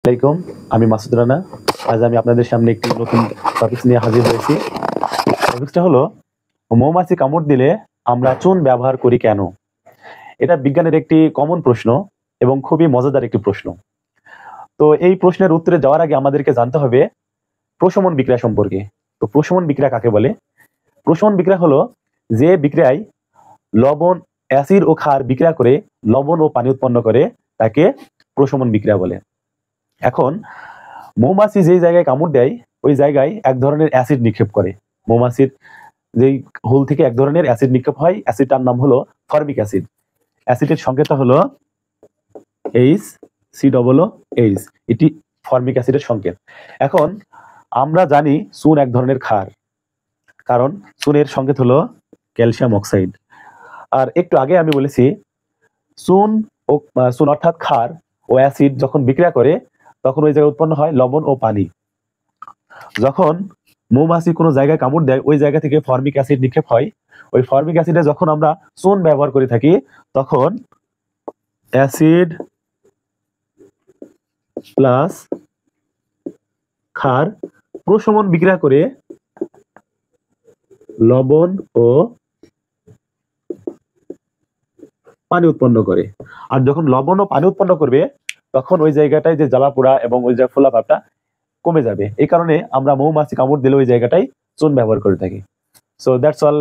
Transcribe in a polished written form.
আসসালামাইকুম, আমি মাসুদ রানা। আজ আমি আপনাদের সামনে একটি নতুন টপিক নিয়ে হাজির হয়েছি। টপিকটা হলো মৌমাছি কামড় দিলে আমরা চুন ব্যবহার করি কেন। এটা বিজ্ঞানের একটি কমন প্রশ্ন এবং খুবই মজাদার একটি প্রশ্ন। তো এই প্রশ্নের উত্তরে যাওয়ার আগে আমাদেরকে জানতে হবে প্রশমন বিক্রিয়া সম্পর্কে। তো প্রশমন বিক্রিয়া কাকে বলে? প্রশমন বিক্রিয়া হলো যে বিক্রিয়ায় লবণ, অ্যাসিড ও ক্ষার বিক্রিয়া করে লবণ ও পানি উৎপন্ন করে তাকে প্রশমন বিক্রিয়া বলে। এখন মৌমাছি যেই জায়গায় কামড় দেয় ওই জায়গায় এক ধরনের অ্যাসিড নিক্ষেপ করে। মৌমাছির যেই হুল থেকে এক ধরনের অ্যাসিড নিক্ষেপ হয়, অ্যাসিডটার নাম হলো ফর্মিক অ্যাসিড। অ্যাসিডের সংকেতটা হলো HCOOH, এটি ফর্মিক অ্যাসিডের সংকেত। এখন আমরা জানি চুন এক ধরনের ক্ষার, কারণ চুনের সংকেত হলো ক্যালসিয়াম অক্সাইড। আর একটু আগে আমি বলেছি চুন অর্থাৎ ক্ষার ও অ্যাসিড যখন বিক্রিয়া করে তখন ওই জায়গায় উৎপন্ন হয় লবণ ও পানি। যখন মৌমাছি কোনো জায়গায় কামড় দেয় ওই জায়গা থেকে ফর্মিক অ্যাসিড নিক্ষেপ হয়। ওই ফর্মিক অ্যাসিডে যখন আমরা চুন ব্যবহার করে থাকি তখন অ্যাসিড প্লাস ক্ষার প্রশমন বিক্রিয়া করে লবণ ও পানি উৎপন্ন করে। আর যখন লবণ ও পানি উৎপন্ন করবে তখন ওই জায়গাটায় যে জ্বালা পোড়া এবং ওই যে ফোলা ভাবটা কমে যাবে। এই কারণে আমরা মৌমাছি কামড় দিলে ওই জায়গাটায় চুন ব্যবহার করে থাকি। So that's all.